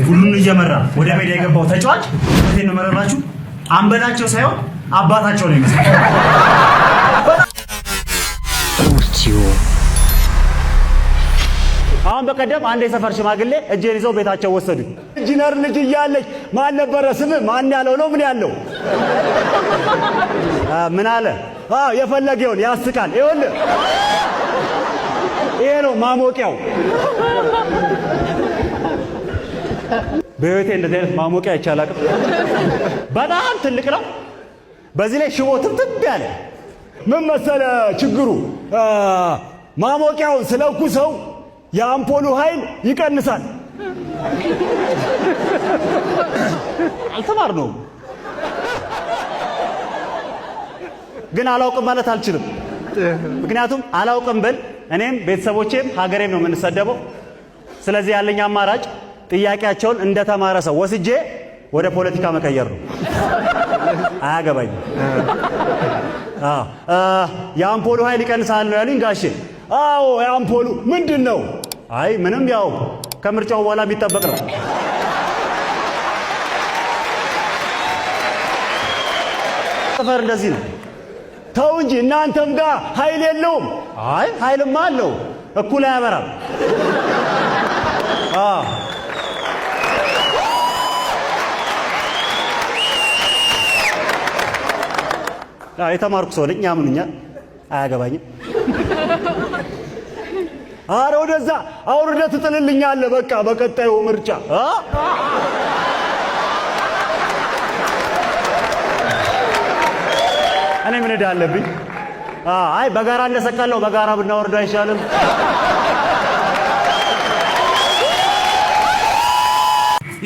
ሁሉን እየመራ ወደ ሜዳ የገባው ተጫዋች እንዴት ነው መረራችሁ? አንበላቸው ሳይሆን አባታቸው ነው የሚመስለው። አሁን በቀደም አንድ የሰፈር ሽማግሌ እጄን ይዘው ቤታቸው ወሰዱ። ኢንጂነር ልጅ እያለች ማን ነበረ ስም ማን ያለው ነው ምን ያለው ምን አለ? የፈለገውን ያስቃል። ይኸውልህ ይሄ ነው ማሞቂያው። በህይወቴ እንደዚህ አይነት ማሞቂያ ይቻላል። በጣም ትልቅ ነው። በዚህ ላይ ሽቦ ትብትብ ያለ ምን መሰለ ችግሩ? ማሞቂያውን ስለኩሰው የአምፖሉ ኃይል ይቀንሳል። አልተማርነውም ግን አላውቅም ማለት አልችልም። ምክንያቱም አላውቅም ብል እኔም ቤተሰቦቼም ሀገሬም ነው የምንሰደበው። ስለዚህ ያለኝ አማራጭ ጥያቄያቸውን እንደተማረ ሰው ወስጄ ወደ ፖለቲካ መቀየር ነው። አያገባኝም። የአምፖሉ ኃይል ይቀንሳል ነው ያሉኝ ጋሼ። አዎ የአምፖሉ ምንድን ነው? አይ ምንም ያው ከምርጫው በኋላ የሚጠበቅ ነው። ሰፈር እንደዚህ ነው። ተው እንጂ እናንተም ጋር ኃይል የለውም? አይ ኃይልማ አለው፣ እኩል አያበራም። የተማርኩ ሰው ነኝ፣ ያምኑኛል። አያገባኝም። አረ ወደዛ አውርደህ ትጥልልኛለህ በቃ በቀጣዩ ምርጫ። እኔ ምን ዕዳ አለብኝ? አይ በጋራ እንደሰቀለው በጋራ ብናወርደው አይሻልም?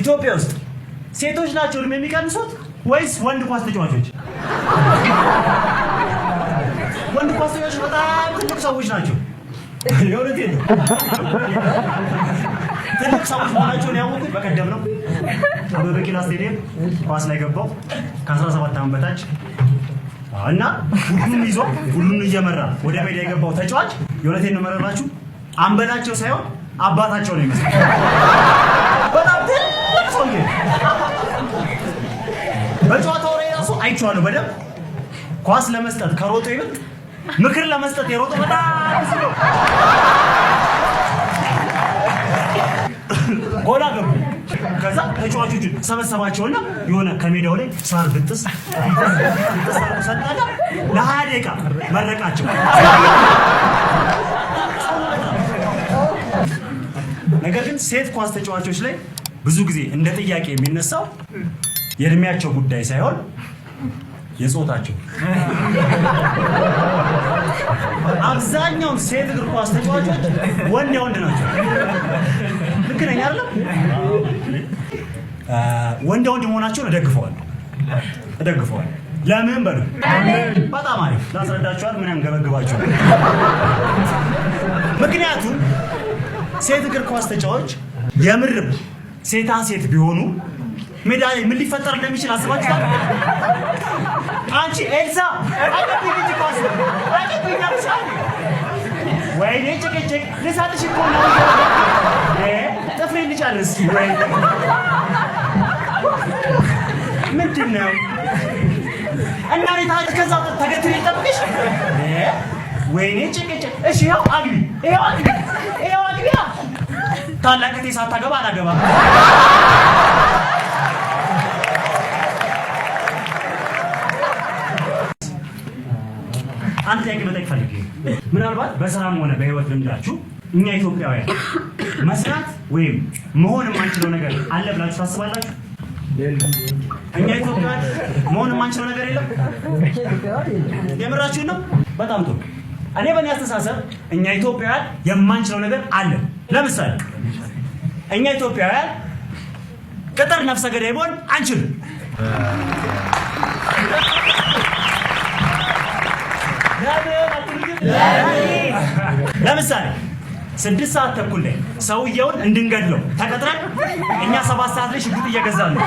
ኢትዮጵያ ውስጥ ሴቶች ናቸው እድሜ የሚቀንሱት ወይስ ወንድ ኳስ ተጫዋቾች? ወንድ ኳስ ተጫዋቾች በጣም ትልቅ ሰዎች ናቸው። የእውነቴን ነው። ትልቅ ሰዎች መሆናቸውን ያወቁት በቀደም ነው። አበበ ቢቂላ ስቴዲየም ኳስ ላይ ገባው ከ17 ዓመት በታች እና ሁሉን ይዞ ሁሉን እየመራ ወደ ሜዳ የገባው ተጫዋች የእውነቴን ነው መረራችሁ፣ አንበላቸው ሳይሆን አባታቸው ነው የሚመስለው። በጣም ትልቅ ሰው ነው። በጨዋታው ላይ ራሱ አይቼዋለሁ በደምብ። ኳስ ለመስጠት ከሮጦ ይብጥ ምክር ለመስጠት የሮጦ በጣም ነው። ጎላ ገቡ። ከዛ ተጫዋቾቹን ሰበሰባቸውና የሆነ ከሜዳው ላይ ሳር ብጥስ ሰጣዳ ለ20 ደቂቃ መረቃቸው። ነገር ግን ሴት ኳስ ተጫዋቾች ላይ ብዙ ጊዜ እንደ ጥያቄ የሚነሳው የእድሜያቸው ጉዳይ ሳይሆን የጾታቸው። አብዛኛው ሴት እግር ኳስ ተጫዋቾች ወንድ ናቸው። ልክ ነኝ አይደለም? ወንድ መሆናቸውን እደግፈዋለሁ። ለምን በሉ? በጣም አሪፍ ላስረዳችኋል። ምን ያንገበግባችኋል? ምክንያቱም ሴት እግር ኳስ ተጫዋቾች የምር ሴታ ሴት ቢሆኑ ሜዳ ላይ ምን ሊፈጠር እንደሚችል አስባችኋል? አንቺ ኤልሳ አቀጥቅጭ ኳስ ወይኔ ጭቅጭቅ ልሳጥሽ እኮ ነው። ጥፍሬ ልጨርስ ወይ ምንድን ነው? እና እኔ ታዲያ ከዛ ተገትሬ ልጠብቅሽ? ወይኔ ጭቅጭቅ። እሺ ይኸው አግቢ። ታላቅ እህቴ ሳታገባ አላገባም። አንተ ጥያቄ መጠየቅ ፈልጌ ምናልባት በስራም ሆነ በህይወት ልምዳችሁ እኛ ኢትዮጵያውያን መስራት ወይም መሆን የማንችለው ነገር አለ ብላችሁ ታስባላችሁ? እኛ ኢትዮጵያውያን መሆን የማንችለው ነገር የለም? የምራችሁን ነው? በጣም ጥሩ። እኔ በእኔ አስተሳሰብ እኛ ኢትዮጵያውያን የማንችለው ነገር አለ። ለምሳሌ እኛ ኢትዮጵያውያን ቅጥር ነፍሰ ገዳይ መሆን አንችልም። ለምሳሌ 6 ሰዓት ተኩል ላይ ሰውየውን እንድንገድለው ተቀጥረን እኛ 7 ሰዓት ላይ ሽጉጥ እየገዛን ነው።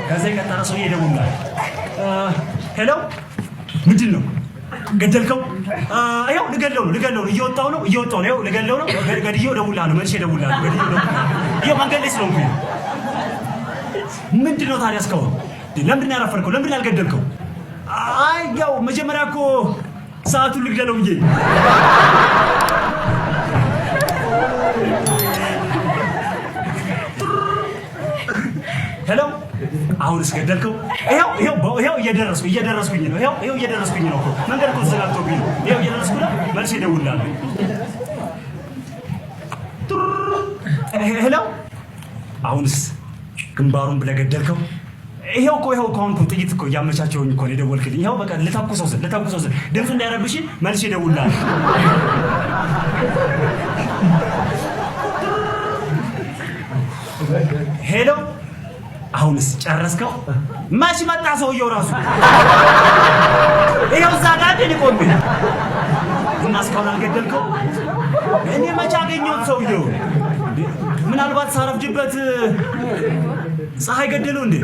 ከዚህ ቀጠረ ሰውዬ ደውሏል። ሄሎ ምንድነው ገደልከው? አያው ልገለው ነው እየወጣው ነው ያው ልገለው ነው ገድየው ደውላለሁ መልሼ ደውላለሁ ይሄ መንገድ ላይ ስለሆንኩኝ ምንድነው ታዲያ እስካሁን ለምን ያረፈርከው ለምን ያልገደልከው? አይ ያው መጀመሪያ እኮ ሰዓቱን ልግደለው እንጂ ሄሎ አሁንስ ገደልከው? ይሄው እየደረስኩኝ ነው። ይሄው እየደረስኩኝ ነው እኮ መንገድ እኮ ተዘጋግቶብኝ ነው። ይሄው እየደረስኩ ነው። መልሼ እደውላለሁ። ሄሎ አሁንስ ግንባሩን ብለህ ገደልከው? ይሄው እኮ አሁን እኮ ጥይት እኮ እያመቻቸውኝ እኮ ነው የደወልክልኝ። ይሄው በቃ ልተኩሰው ስል ድምፁ እንዳይረብሽ መልሼ እደውላለሁ። ሄሎ አሁንስ ጨረስከው? ማሽ መጣ ሰውየው ራሱ ይሄው እዛ ጋር ቆሜ እና እስካሁን አልገደልከው? እኔ መቼ አገኘሁት ሰውየው? ምናልባት ሳረፍጅበት ፀሐይ ገደለው እንዴ?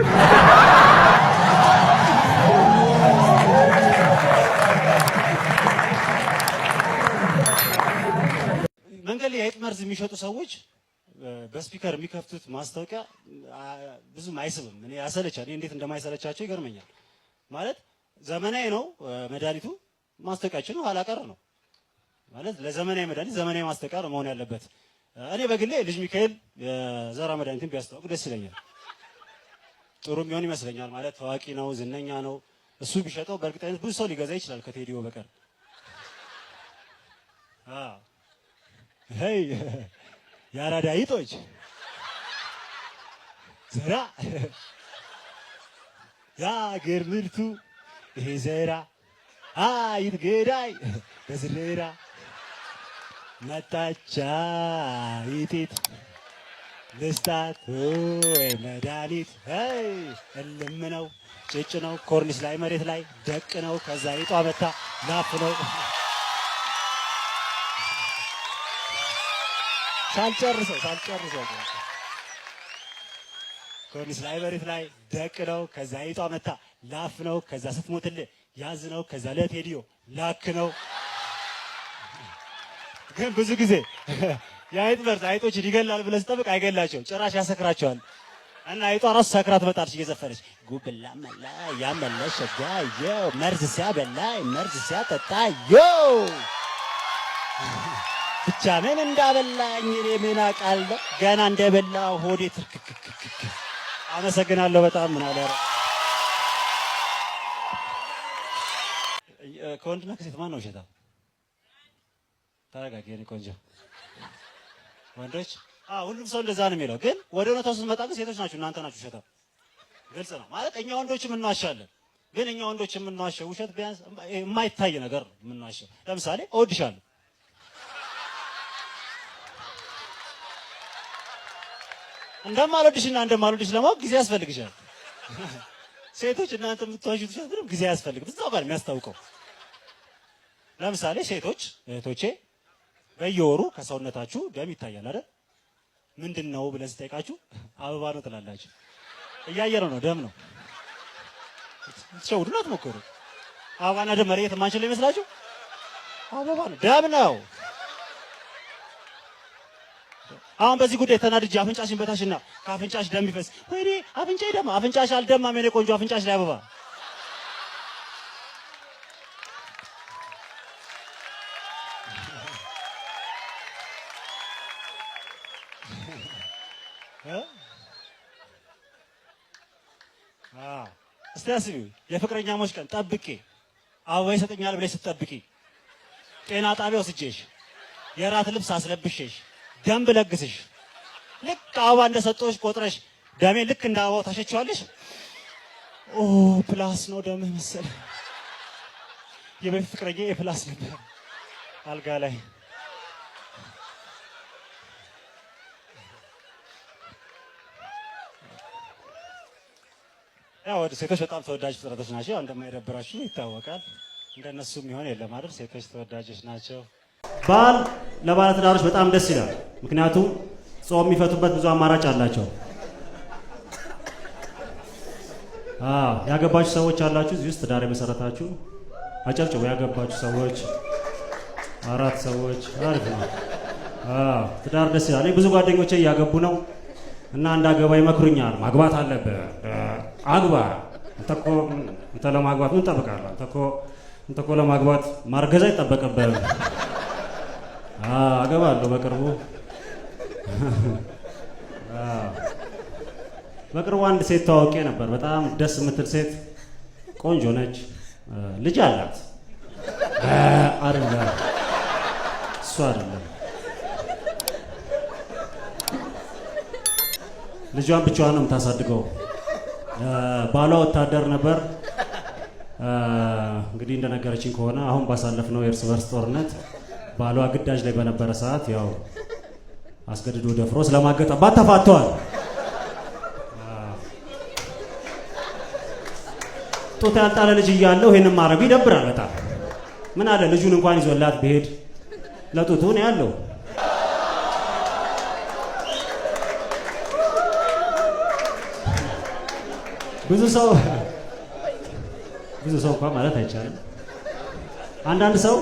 መንገድ ላይ አይጥ መርዝ የሚሸጡ ሰዎች በስፒከር የሚከፍቱት ማስታወቂያ ብዙም አይስብም። እኔ ያሰለቻል። እንዴት እንደማይሰለቻቸው ይገርመኛል። ማለት ዘመናዊ ነው መድኃኒቱ፣ ማስታወቂያችን ኋላ ቀር ነው ማለት። ለዘመናዊ መድኃኒት ዘመናዊ ማስታወቂያ ነው መሆን ያለበት። እኔ በግሌ ልጅ ሚካኤል የዘራ መድኃኒትን ቢያስተዋውቅ ደስ ይለኛል። ጥሩ የሚሆን ይመስለኛል። ማለት ታዋቂ ነው፣ ዝነኛ ነው። እሱ ቢሸጠው በእርግጠኝነት ብዙ ሰው ሊገዛ ይችላል ከቴዲዮ በቀር። ሄይ ያራዳ አይጦች ዘራ የአገር ምርቱ ይሄ ዘራ አይጥ ገዳይ በዝረራ መጣቻ ይጢት ልስታት ወይ መድኃኒት እልም ነው ጭጭ ነው ኮርኒስ ላይ መሬት ላይ ደቅ ነው ከዛ ይጧ መታ ላፍ ነው ሳልጨርሰው ኮርኒስ ላይ መሬት ላይ ደቅ ነው ከዛ ይጧ መታ ላፍ ነው ከዛ ስትሞትልህ ያዝ ነው ከዛ ለቴዲዮ ላክ ነው። ግን ብዙ ጊዜ የአይጥ መርዝ አይጦችን ይገላል ብለህ ስጠብቅ አይገላቸውም፣ ጭራሽ ያሰክራቸዋል። እና አይጧ ራሱ ሰክራ ትመጣለች እየዘፈነች ጉብላ መላ ያመለሽ ጋዮ መርዝ ሲያበላኝ መርዝ ሲያጠጣዮ ብቻ ምን እንዳበላኝ እኔ ምን አውቃለሁ፣ ገና እንደበላ ሆዴ ትርክክክክ። አመሰግናለሁ በጣም ምን አለ ከወንድና ከሴት ማን ነው ውሸታ? ተረጋጊ የኔ ቆንጆ። ወንዶች ሁሉም ሰው እንደዛ ነው የሚለው፣ ግን ወደ እውነታው ስትመጣ ግን ሴቶች ናችሁ እናንተ ናችሁ ውሸታ። ግልጽ ነው ማለት እኛ ወንዶችም እንዋሻለን፣ ግን እኛ ወንዶች የምንዋሸው ውሸት ቢያንስ የማይታይ ነገር ነው የምንዋሸው። ለምሳሌ እወድሻለሁ እንደማልወድሽና እንደማልወድሽ ለማወቅ ጊዜ ያስፈልግሻል። ሴቶች እናንተ የምትዋሹት ውሸት ምንም ጊዜ አያስፈልግም፣ እዛው ጋር የሚያስታውቀው። ለምሳሌ ሴቶች እህቶቼ በየወሩ ከሰውነታችሁ ደም ይታያል አይደል? ምንድነው ብለን ስጠይቃችሁ አበባ ነው ትላላችሁ። እያየነው ነው፣ ደም ነው። ትሸውዱና አትሞክሩ። አበባና ደም መለየት የማንችለው ይመስላችሁ? አበባ ነው፣ ደም ነው። አሁን በዚህ ጉዳይ ተናድጄ አፍንጫሽን በታሽና ከአፍንጫሽ ደም ይፈስ፣ ወይኔ አፍንጫዬ ደማ። አፍንጫሽ አልደማም የኔ ቆንጆ፣ አፍንጫሽ ላይ አበባ። እስቲ አስቢው፣ የፍቅረኛሞች ቀን ጠብቄ አበባ ይሰጠኛል ብለሽ ስትጠብቂ፣ ጤና ጣቢያ ወስጄሽ፣ የራት ልብስ አስለብሼሽ፣ ደም ብለግስሽ፣ ልክ አበባ እንደሰጠሁሽ ቆጥረሽ ደሜ ልክ እንደ አበባው ታሸችዋለሽ። ኦ ፕላስ ነው ደምህ መሰለ። የበፊት ፍቅረኛዬ የፕላስ ነበር አልጋ ላይ። ያው ሴቶች በጣም ተወዳጅ ፍጥረቶች ናቸው። እንደማይደብራችሁ ይታወቃል። እንደነሱ የሚሆን የለም አይደል? ሴቶች ተወዳጆች ናቸው። በዓል ለባለ ትዳሮች በጣም ደስ ይላል። ምክንያቱም ጾም የሚፈቱበት ብዙ አማራጭ አላቸው። ያገባችሁ ሰዎች አላችሁ እዚህ ውስጥ ትዳር የመሰረታችሁ አጨብጭቡ ያገባችሁ ሰዎች 4 ሰዎች አሪፍ ነው። ትዳር ደስ ይላል። ብዙ ጓደኞቼ እያገቡ ነው እና እንዳገባ ይመክሩኛል። ማግባት አለብህ፣ አግባ። አንተ ለማግባት ምን ትጠብቃለህ? አንተ እኮ ለማግባት ማርገዝ አይጠበቅብህም። አገባለሁ በቅርቡ። በቅርቡ አንድ ሴት ታዋቂ ነበር። በጣም ደስ የምትል ሴት፣ ቆንጆ ነች፣ ልጅ አላት። አይደለም እሱ አይደለም፣ ልጇን ብቻዋን ነው የምታሳድገው። ባሏ ወታደር ነበር። እንግዲህ እንደነገረችኝ ከሆነ አሁን ባሳለፍነው የእርስ በርስ ጦርነት ባሏ ግዳጅ ላይ በነበረ ሰዓት ያው አስገድዶ ደፍሮ ስለማገጠባት ተፋተዋል። ጡት ያልጣለ ልጅ እያለው ይሄንን ማድረጉ ይደብራል በጣም። ምን አለ ልጁን እንኳን ይዞላት ቢሄድ ለጡቱ ነው ያለው። ብዙ ሰው እንኳን ማለት አይቻልም። አንዳንድ ሰው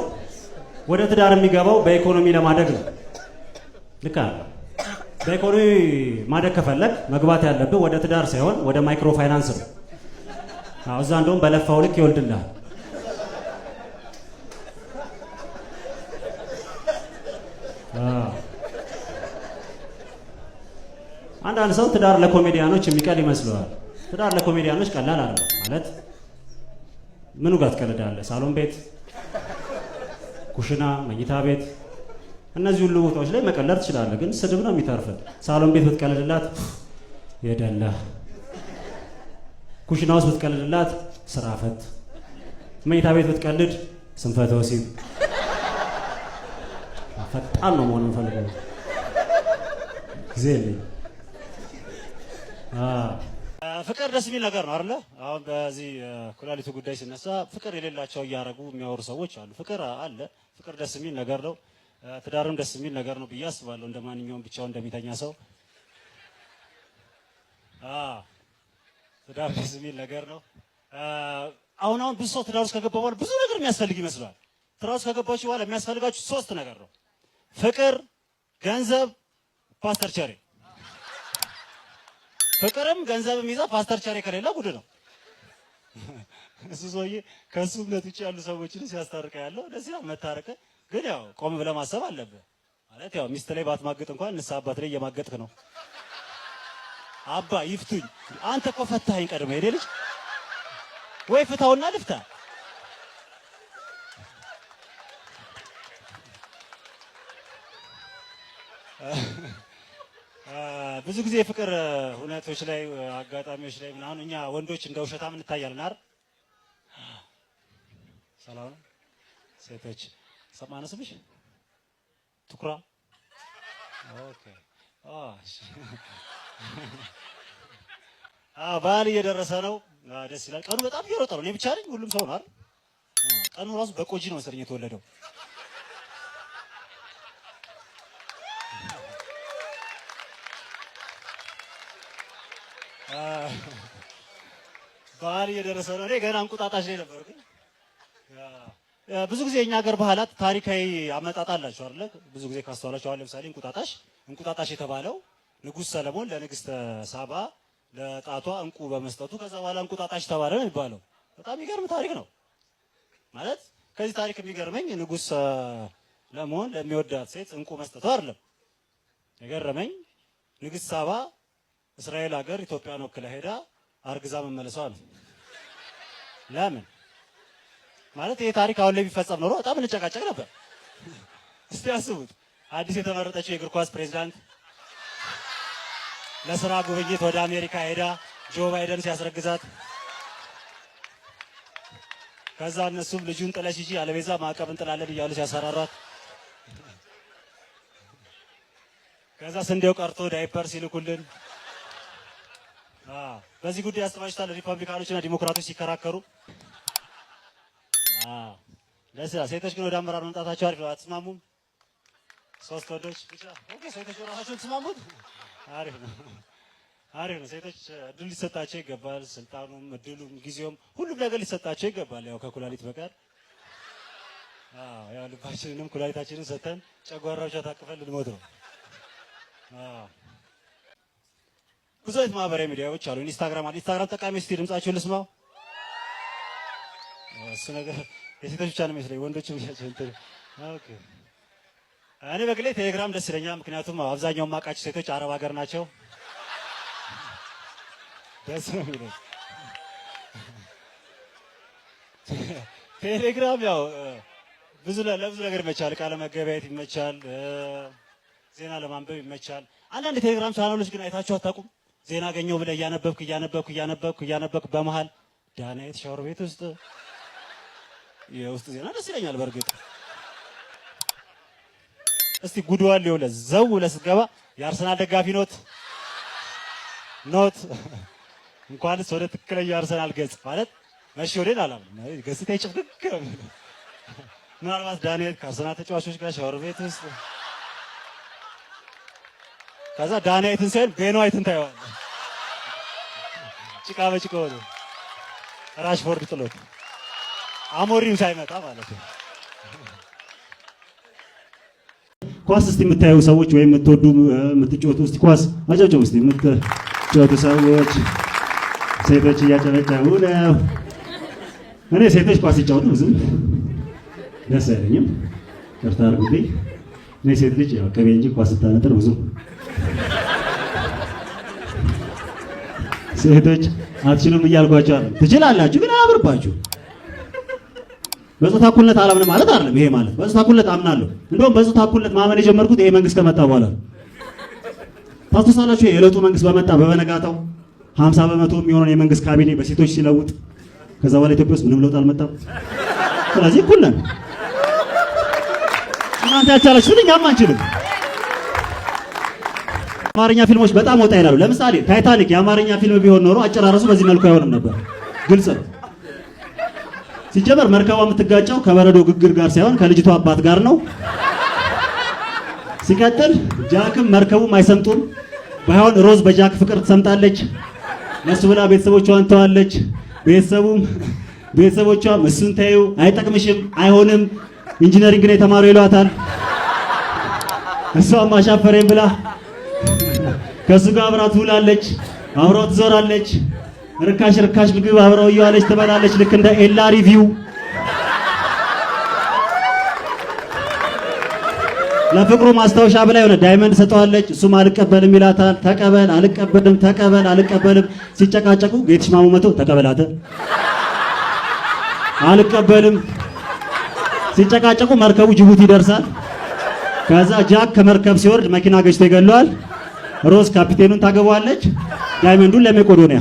ወደ ትዳር የሚገባው በኢኮኖሚ ለማደግ ነው። ልክ አለ። በኢኮኖሚ ማደግ ከፈለግ መግባት ያለብህ ወደ ትዳር ሳይሆን ወደ ማይክሮ ፋይናንስ ነው። እዛ እንደውም በለፋው ልክ ይወልድልሃል። አንዳንድ ሰው ትዳር ለኮሜዲያኖች የሚቀል ይመስለዋል። ትዳር ለኮሜዲያኖች ቀላል አይደለም። ማለት ምኑ ጋር ትቀልዳለህ? ሳሎን ቤት፣ ኩሽና፣ መኝታ ቤት፣ እነዚህ ሁሉ ቦታዎች ላይ መቀለድ ትችላለህ፣ ግን ስድብ ነው የሚተርፍህ። ሳሎን ቤት ብትቀልድላት የደላ፣ ኩሽና ውስጥ ብትቀልድላት ስራ ፈት፣ መኝታ ቤት ብትቀልድ ስንፈተ ወሲብ። ፈጣን ነው መሆን የምፈልገው ጊዜ የለኝም። ፍቅር ደስ የሚል ነገር ነው አይደለ? አሁን በዚህ ኩላሊቱ ጉዳይ ሲነሳ ፍቅር የሌላቸው እያደረጉ የሚያወሩ ሰዎች አሉ። ፍቅር አለ። ፍቅር ደስ የሚል ነገር ነው። ትዳርም ደስ የሚል ነገር ነው ብዬ አስባለሁ። እንደ ማንኛውም ብቻውን እንደሚተኛ ሰው ትዳር ደስ የሚል ነገር ነው። አሁን ብዙ ሰው ትዳር ውስጥ ከገባ በኋላ ብዙ ነገር የሚያስፈልግ ይመስለዋል። ትዳር ውስጥ ከገባችሁ በኋላ የሚያስፈልጋችሁ 3 ነገር ነው። ፍቅር፣ ገንዘብ፣ ፓስተር ቸሬ። ፍቅርም ገንዘብም ይዛ ፓስተር ቸሬ ከሌላ ጉድ ነው። እሱ ሰውዬ ከሱ እምነት ውጭ ያሉ ሰዎችን ሲያስታርቀ ያለው ደስ ይላል። መታረቅ ግን ያው ቆም ብለህ ማሰብ አለብህ። ማለት ያው ሚስት ላይ ባትማግጥ እንኳን ንስሐ አባት ላይ እየማገጥክ ነው። አባ ይፍቱኝ፣ አንተ እኮ ፈታኸኝ ቀድመህ ሄደ ልጅ ወይ ፍታውና ልፍታ። ብዙ ጊዜ የፍቅር ሁኔታዎች ላይ አጋጣሚዎች ላይ ምናምን እኛ ወንዶች እንደ ውሸታም እንታያለን አይደል? ሰላም ሴቶች ሰማነ ስምሽ ትኩራ። ኦኬ በዓል እየደረሰ ነው። ደስ ይላል። ቀኑ በጣም እየሮጠ ነው። እኔ ብቻ ነኝ? ሁሉም ሰው ነው አይደል? ቀኑ ራሱ በቆጂ ነው መሰለኝ የተወለደው። በዓል እየደረሰ ነው። እኔ ገና እንቁጣጣሽ ላይ ነበርኩ። ብዙ ጊዜ የኛ ሀገር ባህላት ታሪካዊ አመጣጥ አላቸው አይደል? ብዙ ጊዜ ካስተዋላችሁ አሁን ለምሳሌ እንቁጣጣሽ የተባለው ንጉሥ ሰለሞን ለንግስተ ሳባ ለጣቷ እንቁ በመስጠቱ ከዛ በኋላ እንቁጣጣሽ ተባለ ነው የሚባለው። በጣም የሚገርም ታሪክ ነው። ማለት ከዚህ ታሪክ የሚገርመኝ ንጉሥ ለመሆን ለሚወዳት ሴት እንቁ መስጠቱ አይደለም። የገረመኝ ንግስት ሳባ እስራኤል ሀገር ኢትዮጵያን ወክላ ሄዳ አርግዛ መመለሷ ነው። ለምን ማለት ይሄ ታሪክ አሁን ላይ ቢፈጸም ኖሮ በጣም እንጨቃጨቅ ነበር። እስቲ አስቡት፣ አዲስ የተመረጠችው የእግር ኳስ ፕሬዝዳንት ለስራ ጉብኝት ወደ አሜሪካ ሄዳ ጆ ባይደን ሲያስረግዛት፣ ከዛ እነሱም ልጁን ጥለሽ ሂጂ አለበዛ ማዕቀብ እንጥላለን እያሉ ሲያሰራሯት፣ ከዛ ስንዴው ቀርቶ ዳይፐር ሲልኩልን፣ በዚህ ጉዳይ አስተባጭታል ሪፐብሊካኖችና ዲሞክራቶች ሲከራከሩ። ደስ ይላል። ሴቶች ግን ወደ አመራር መምጣታቸው አሪፍ ነው። አትስማሙም? 3 ወንዶች ብቻ ኦኬ። ሴቶች ራሳቸውን ተስማሙት። አሪፍ ነው። ሴቶች እድል ሊሰጣቸው ይገባል። ስልጣኑም፣ እድሉም፣ ጊዜውም ሁሉም ነገር ሊሰጣቸው ይገባል። ያው ከኩላሊት በቀር ያው ልባችንንም ኩላሊታችንን ሰተን ጨጓራዎች ታቅፈን ልንሞት ነው። ብዙ አይነት ማህበራዊ ሚዲያዎች አሉ። ኢንስታግራም ጠቃሚ እስቲ ድምጻቸውን ልስማው። እሱ ነገር የሴቶች ብቻ ነው የሚመስለኝ፣ ወንዶችም ብቻቸው እንትን። ኦኬ እኔ በግሌ ቴሌግራም ደስ ይለኛል። ምክንያቱም አብዛኛው ማቃቸው ሴቶች አረብ ሀገር ናቸው። ደስ ነው የሚለኝ ቴሌግራም። ያው ለብዙ ነገር ይመቻል። ቃለ መገበያየት ይመቻል። ዜና ለማንበብ ይመቻል። አንዳንድ ቴሌግራም ቻናሎች ግን አይታችሁ አታውቁም? ዜና አገኘው ብለህ እያነበብክ በመሃል ዳናይት ሻወር ቤት ውስጥ የውስጥ ዜና ደስ ይለኛል። በእርግጥ እስቲ ጉድዋል ሊውለ ዘው ለስትገባ የአርሰናል ደጋፊ ኖት እንኳንስ ወደ ትክክለኛ የአርሰናል ገጽ ማለት መሽወደን አላምንም። ገጽታ ይጭፍቅ ምናልባት ዳንኤል ከአርሰናል ተጫዋቾች ጋር ሻወር ቤት ውስጥ ከዛ ዳንኤልን ሳይሆን ቤንዋይትን ታየዋለህ። ጭቃ በጭቃ ሆነ ራሽፎርድ ጥሎት አሞሪም ሳይመጣ ማለት ነው። ኳስ እስቲ የምታዩ ሰዎች ወይም የምትወዱ የምትጫወቱ እስቲ ኳስ አጨብጭቡ እስቲ የምትጫወቱ ሰዎች። ሴቶች እያጨበጨቡ ነው። እኔ ሴቶች ኳስ ሲጫወቱ ብዙም ደስ አይለኝም፣ ይቅርታ አድርጉልኝ። እኔ ሴት ልጅ ያው ቅቤ እንጂ ኳስ ስታነጥር ብዙ ሴቶች አትችሉም እያልኳቸው አይደለም፣ ትችላላችሁ፣ ግን አያምርባችሁ። በጾታ እኩልነት አላምንም ማለት አይደለም። ይሄ ማለት በጾታ እኩልነት አምናለሁ። እንደውም በጾታ እኩልነት ማመን የጀመርኩት ይሄ መንግስት ከመጣ በኋላ ነው። ታስታውሳላችሁ? የለውጡ መንግስት በመጣ በበነጋታው 50 በመቶ የሚሆነውን የመንግስት ካቢኔ በሴቶች ሲለውጥ ከዛ በኋላ ኢትዮጵያ ውስጥ ምንም ለውጥ አልመጣም። ስለዚህ እኩል ነን። እናንተ ያልቻላችሁት እኛም አንችልም። አማርኛ ፊልሞች በጣም ወጣ ይላሉ። ለምሳሌ ታይታኒክ የአማርኛ ፊልም ቢሆን ኖሮ አጨራረሱ በዚህ መልኩ አይሆንም ነበር። ግልጽ ነው። ሲጀመር መርከቧ የምትጋጨው ከበረዶ ግግር ጋር ሳይሆን ከልጅቷ አባት ጋር ነው። ሲቀጥል ጃክም መርከቡም አይሰምጡም። ባይሆን ሮዝ በጃክ ፍቅር ትሰምጣለች። ለሱ ብላ ቤተሰቦቿን ተዋለች። ቤተሰቦቿም እሱን ታዩ አይጠቅምሽም፣ አይሆንም፣ ኢንጂነሪንግ ነው የተማሩ ይሏታል። እሷም አሻፈረኝ ብላ ከሱ ጋር አብራ ትውላለች፣ አብራው ትዞራለች። ርካሽ ምግብ አብራው እየዋለች ትበላለች። ልክ እንደ ኤላ ሪቪው ለፍቅሩ ማስታወሻ ብላ የሆነ ዳይመንድ ሰጠዋለች። እሱም አልቀበልም ይላታል። ተቀበል አልቀበልም። ሲጨቃጨቁ ጌትሽ ማሙ መቶ ተቀበላተ አልቀበልም። ሲጨቃጨቁ መርከቡ ጅቡቲ ይደርሳል። ከዛ ጃክ ከመርከብ ሲወርድ መኪና ገጭቶ ይገለዋል። ሮዝ ካፒቴኑን ታገባዋለች። ዳይመንዱን ለመቄዶንያ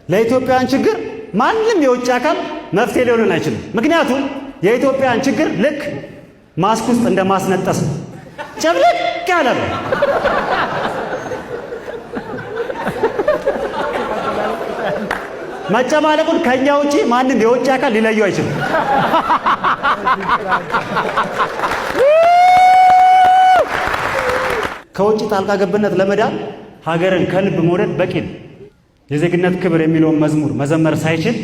ለኢትዮጵያን ችግር ማንም የውጭ አካል መፍትሄ ሊሆን አይችልም። ምክንያቱም የኢትዮጵያን ችግር ልክ ማስክ ውስጥ እንደማስነጠስ ጨብለቅ ያለ ነው። መጨማለቁን ከኛ ውጪ ማንም የውጭ አካል ሊለየው አይችልም። ከውጭ ጣልቃ ገብነት ለመዳን ሀገርን ከልብ መውደድ በቂ ነው። የዜግነት ክብር የሚለውን መዝሙር መዘመር ሳይችል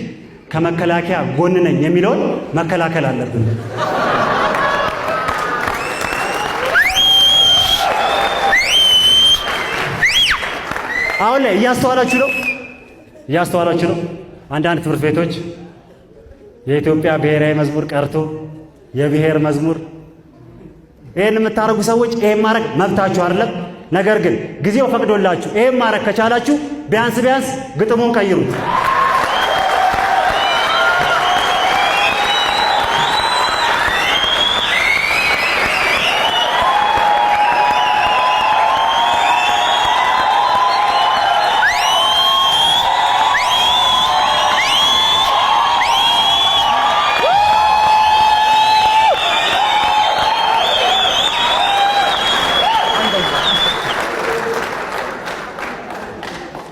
ከመከላከያ ጎን ነኝ የሚለውን መከላከል አለብን። አሁን ላይ እያስተዋላችሁ ነው። አንዳንድ ትምህርት ቤቶች የኢትዮጵያ ብሔራዊ መዝሙር ቀርቶ የብሔር መዝሙር ይሄን የምታረጉ ሰዎች ይሄን ማድረግ መብታችሁ አይደለም። ነገር ግን ጊዜው ፈቅዶላችሁ ይሄን ማድረግ ከቻላችሁ ቢያንስ ግጥሙን ቀይሩት።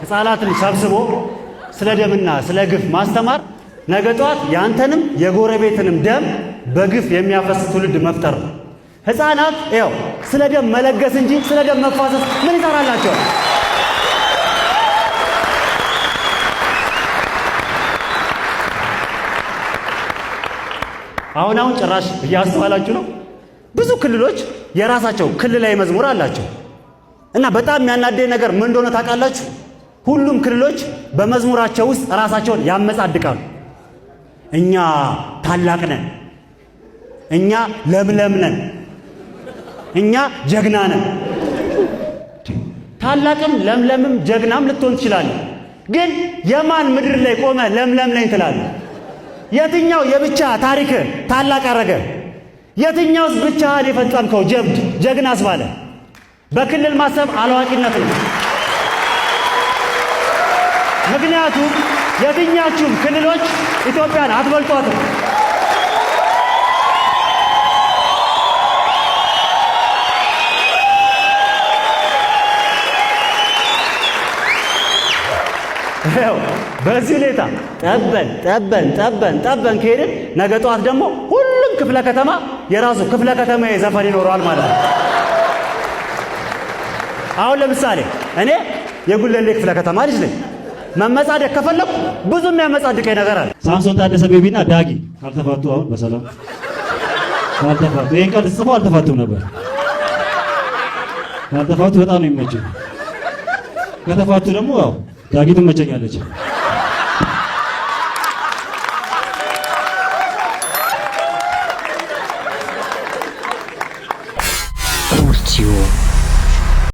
ሕፃናትን ሰብስቦ ስለ ደምና ስለ ግፍ ማስተማር ነገ ጠዋት ያንተንም የጎረቤትንም ደም በግፍ የሚያፈስ ትውልድ መፍጠር ነው። ሕፃናት ያው ስለ ደም መለገስ እንጂ ስለ ደም መፋሰስ ምን ይሰራላቸዋል? አሁን ጭራሽ እያስተዋላችሁ ነው። ብዙ ክልሎች የራሳቸው ክልላዊ መዝሙር አላቸው እና በጣም የሚያናደኝ ነገር ምን እንደሆነ ታውቃላችሁ? ሁሉም ክልሎች በመዝሙራቸው ውስጥ ራሳቸውን ያመጻድቃሉ። እኛ ታላቅ ነን፣ እኛ ለምለም ነን፣ እኛ ጀግና ነን። ታላቅም ለምለምም ጀግናም ልትሆን ትችላለህ፣ ግን የማን ምድር ላይ ቆመ ለምለም ነኝ ትላለህ? የትኛው የብቻ ታሪክ ታላቅ አረገ? የትኛውስ ብቻህን የፈጸምከው ጀብድ ጀግና አስባለ? በክልል ማሰብ አላዋቂነት ነው። ምክንያቱም የትኛችሁም ክልሎች ኢትዮጵያን አትበልጧትም። በዚህ ሁኔታ ጠበን ከሄድን ነገ ጠዋት ደግሞ ሁሉም ክፍለ ከተማ የራሱ ክፍለ ከተማ ዘፈን ይኖረዋል ማለት ነው። አሁን ለምሳሌ እኔ የጉለሌ ክፍለ ከተማ ልጅ ነኝ። መመጻደቅ ከፈለኩ ብዙ የሚያመጻድቀኝ ነገር አለ። ሳምሶን ታደሰ ቤቢና ዳጊ ካልተፋቱ አሁን በሰላም ካልተፋቱ ይሄን ቃል ጽፎ አልተፋቱም ነበር። ካልተፋቱ በጣም ነው የሚመቸው። ከተፋቱ ደግሞ ያው ዳጊ ትመቸኛለች።